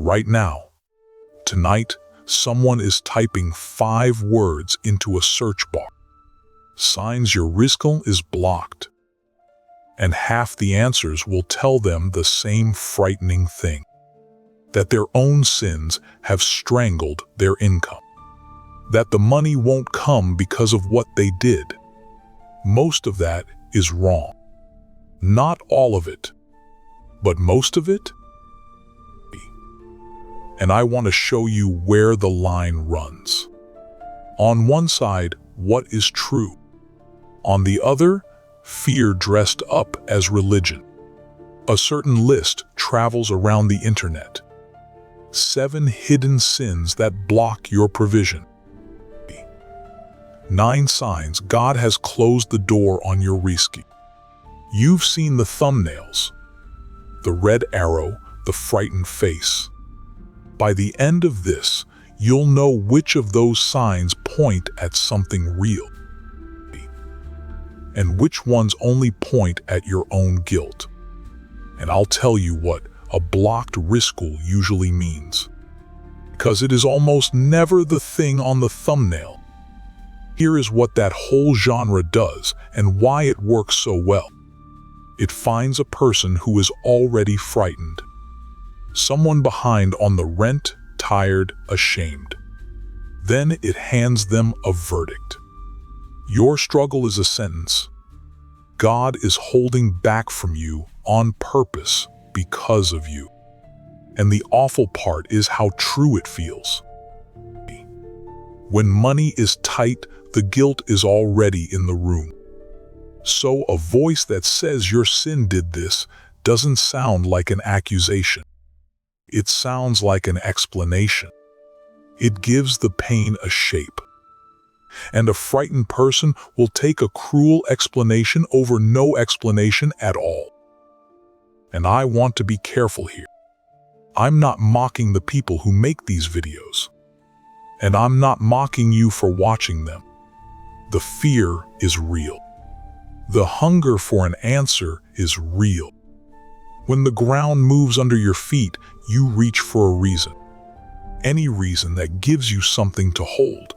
right now. Tonight, someone is typing 5 words into a search bar. Signs your Rizq is blocked. And half the answers will tell them the same frightening thing: that their own sins have strangled their income. That the money won't come because of what they did. Most of that is wrong. Not all of it, but most of it. And I want to show you where the line runs. On one side, what is true. On the other, fear dressed up as religion. A certain list travels around the internet. 7 hidden sins that block your provision. 9 signs God has closed the door on your Rizq. You've seen the thumbnails. The red arrow, the frightened face. By the end of this, you'll know which of those signs point at something real, and which ones only point at your own guilt. And I'll tell you what a blocked Rizq usually means, because it is almost never the thing on the thumbnail. Here is what that whole genre does and why it works so well. It finds a person who is already frightened. Someone behind on the rent, tired, ashamed. Then it hands them a verdict. Your struggle is a sentence. God is holding back from you on purpose because of you. And the awful part is how true it feels. When money is tight, the guilt is already in the room. So a voice that says your sin did this doesn't sound like an accusation. It sounds like an explanation. It gives the pain a shape. And a frightened person will take a cruel explanation over no explanation at all. And I want to be careful here. I'm not mocking the people who make these videos. And I'm not mocking you for watching them. The fear is real. The hunger for an answer is real. When the ground moves under your feet, you reach for a reason. Any reason that gives you something to hold.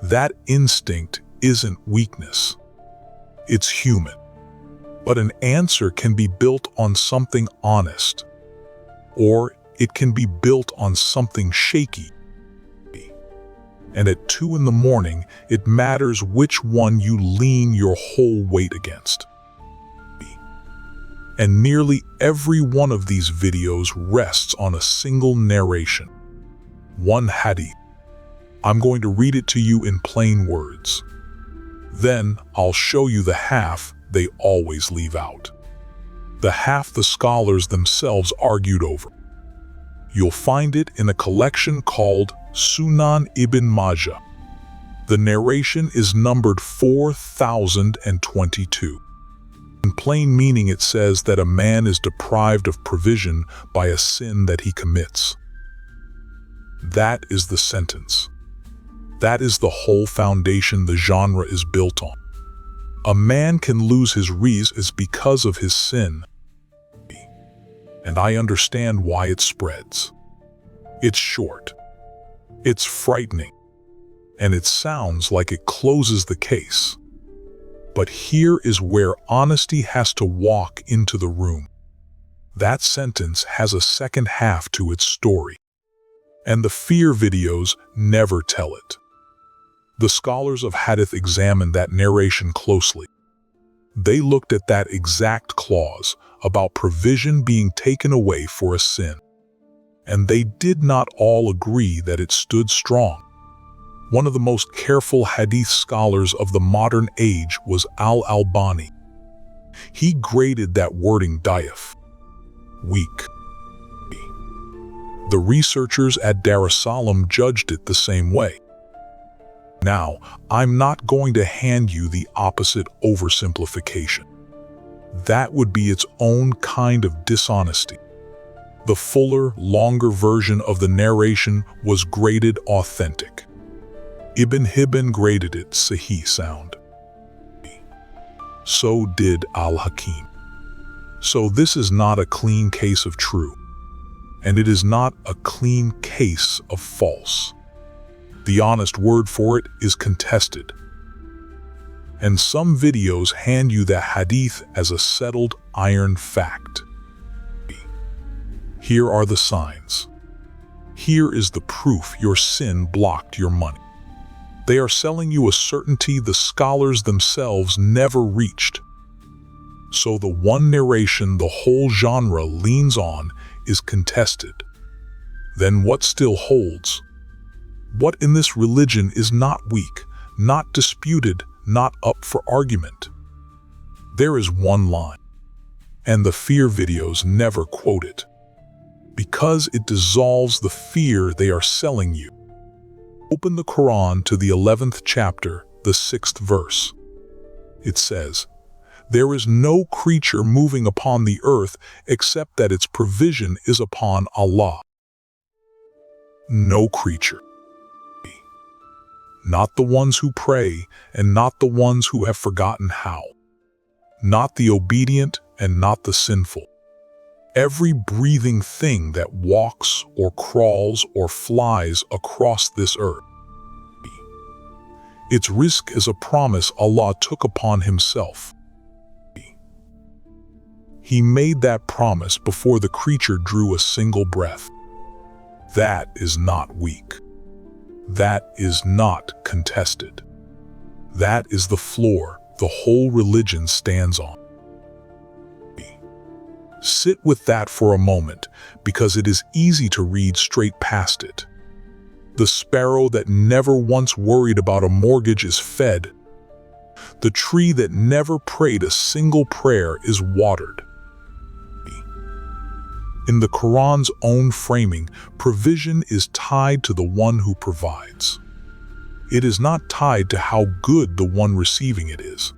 That instinct isn't weakness. It's human. But an answer can be built on something honest. Or it can be built on something shaky. And at 2 in the morning, it matters which one you lean your whole weight against. And nearly every one of these videos rests on a single narration. One hadith. I'm going to read it to you in plain words. Then I'll show you the half they always leave out. The half the scholars themselves argued over. You'll find it in a collection called Sunan Ibn Majah. The narration is numbered 4022. In plain meaning, it says that a man is deprived of provision by a sin that he commits. That is the sentence. That is the whole foundation the genre is built on. A man can lose his Rizq because of his sin. And I understand why it spreads. It's short. It's frightening. And it sounds like it closes the case. But here is where honesty has to walk into the room. That sentence has a second half to its story. And the fear videos never tell it. The scholars of Hadith examined that narration closely. They looked at that exact clause about provision being taken away for a sin. And they did not all agree that it stood strong. One of the most careful Hadith scholars of the modern age was Al-Albani. He graded that wording da'if, weak. The researchers at Darussalam judged it the same way. Now, I'm not going to hand you the opposite oversimplification. That would be its own kind of dishonesty. The fuller, longer version of the narration was graded authentic. Ibn Hibban graded it Sahih sound. So did Al-Hakim. So this is not a clean case of true. and it is not a clean case of false. The honest word for it is contested. And some videos hand you the hadith as a settled iron fact. Here are the signs. Here is the proof your sin blocked your money. They are selling you a certainty the scholars themselves never reached. So the one narration the whole genre leans on is contested. Then what still holds? What in this religion is not weak, not disputed, not up for argument? There is one line, and the fear videos never quote it, because it dissolves the fear they are selling you. Open the Qur'an to the 11th chapter, the 6th verse. It says, "There is no creature moving upon the earth except that its provision is upon Allah." No creature. Not the ones who pray, and not the ones who have forgotten how. Not the obedient, and not the sinful. Every breathing thing that walks or crawls or flies across this earth. Its rizq is a promise Allah took upon Himself. He made that promise before the creature drew a single breath. That is not weak. That is not contested. That is the floor the whole religion stands on. Sit with that for a moment, because it is easy to read straight past it. The sparrow that never once worried about a mortgage is fed. The tree that never prayed a single prayer is watered. In the Quran's own framing, provision is tied to the one who provides. It is not tied to how good the one receiving it is.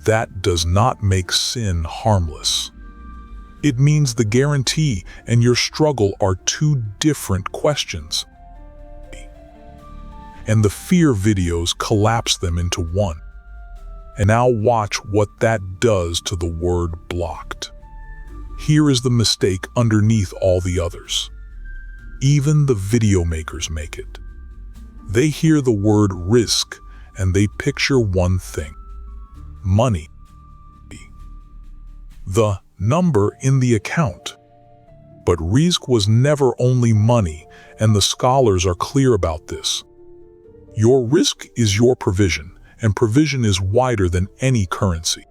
That does not make sin harmless. It means the guarantee and your struggle are two different questions. And the fear videos collapse them into one. And now watch what that does to the word blocked. Here is the mistake underneath all the others. Even the video makers make it. They hear the word rizq and they picture one thing: money. The number in the account. But rizq was never only money, and the scholars are clear about this. Your rizq is your provision, and provision is wider than any currency.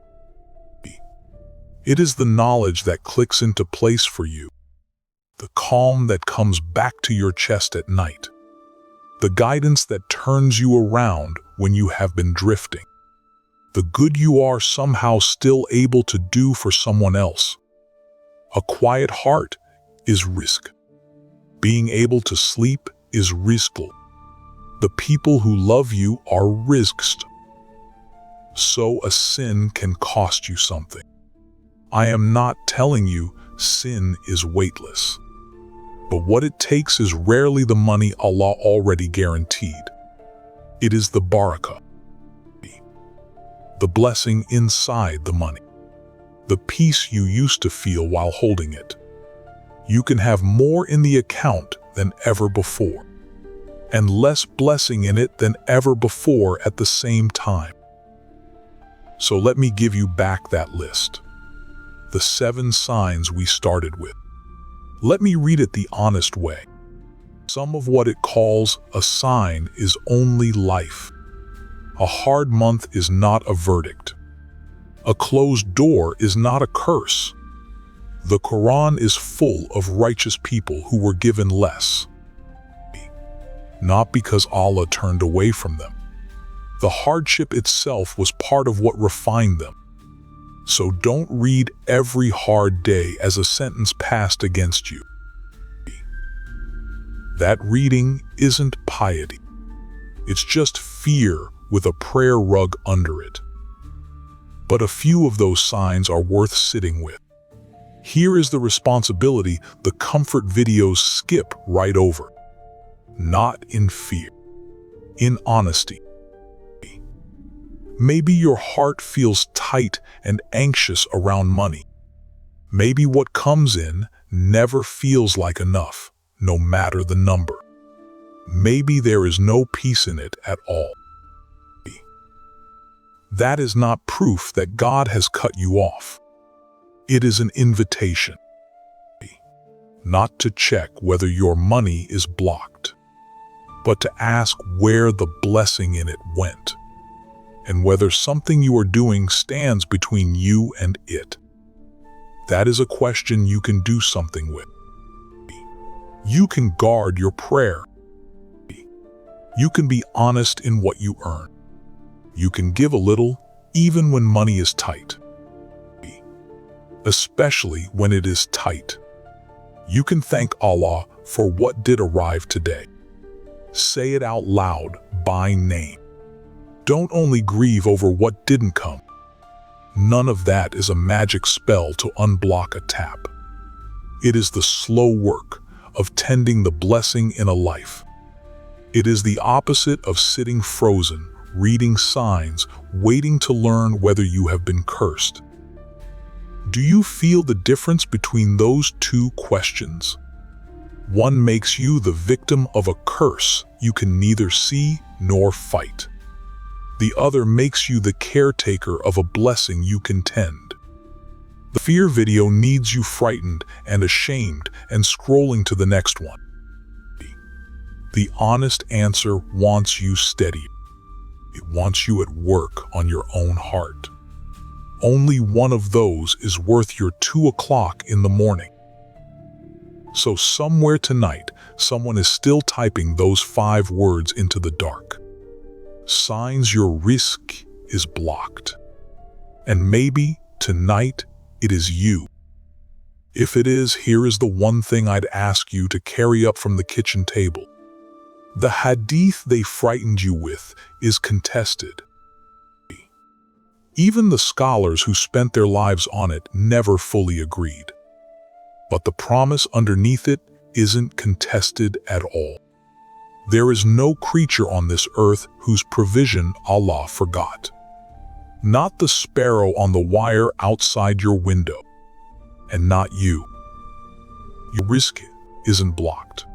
It is the knowledge that clicks into place for you, the calm that comes back to your chest at night, the guidance that turns you around when you have been drifting, the good you are somehow still able to do for someone else. A quiet heart is rizq. Being able to sleep is rizq. The people who love you are rizqed. So a sin can cost you something. I am not telling you sin is weightless. But what it takes is rarely the money Allah already guaranteed. It is the barakah, the blessing inside the money, the peace you used to feel while holding it. You can have more in the account than ever before, and less blessing in it than ever before at the same time. So let me give you back that list. The 7 signs we started with. Let me read it the honest way. Some of what it calls a sign is only life. A hard month is not a verdict. A closed door is not a curse. The Quran is full of righteous people who were given less. Not because Allah turned away from them. The hardship itself was part of what refined them. So don't read every hard day as a sentence passed against you. That reading isn't piety. It's just fear with a prayer rug under it. But a few of those signs are worth sitting with. Here is the responsibility the comfort videos skip right over. Not in fear, in honesty. Maybe your heart feels tight and anxious around money. Maybe what comes in never feels like enough, no matter the number. Maybe there is no peace in it at all. That is not proof that God has cut you off. It is an invitation. Not to check whether your money is blocked, but to ask where the blessing in it went, and whether something you are doing stands between you and it. That is a question you can do something with. You can guard your prayer. You can be honest in what you earn. You can give a little, even when money is tight. Especially when it is tight. You can thank Allah for what did arrive today. Say it out loud, by name. Don't only grieve over what didn't come. None of that is a magic spell to unblock a tap. It is the slow work of tending the blessing in a life. It is the opposite of sitting frozen, reading signs, waiting to learn whether you have been cursed. Do you feel the difference between those two questions? One makes you the victim of a curse you can neither see nor fight. The other makes you the caretaker of a blessing you can tend. The fear video needs you frightened and ashamed and scrolling to the next one. The honest answer wants you steady. It wants you at work on your own heart. Only one of those is worth your 2 o'clock in the morning. So somewhere tonight, someone is still typing those 5 words into the dark. Signs your Rizq is blocked. And maybe tonight it is you. If it is, here is the one thing I'd ask you to carry up from the kitchen table. The Hadith they frightened you with is contested. Even the scholars who spent their lives on it never fully agreed. But the promise underneath it isn't contested at all. There is no creature on this earth whose provision Allah forgot. Not the sparrow on the wire outside your window. And not you. Your Rizq isn't blocked.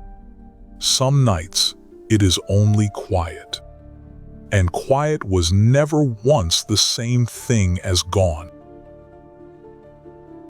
Some nights, it is only quiet. And quiet was never once the same thing as gone.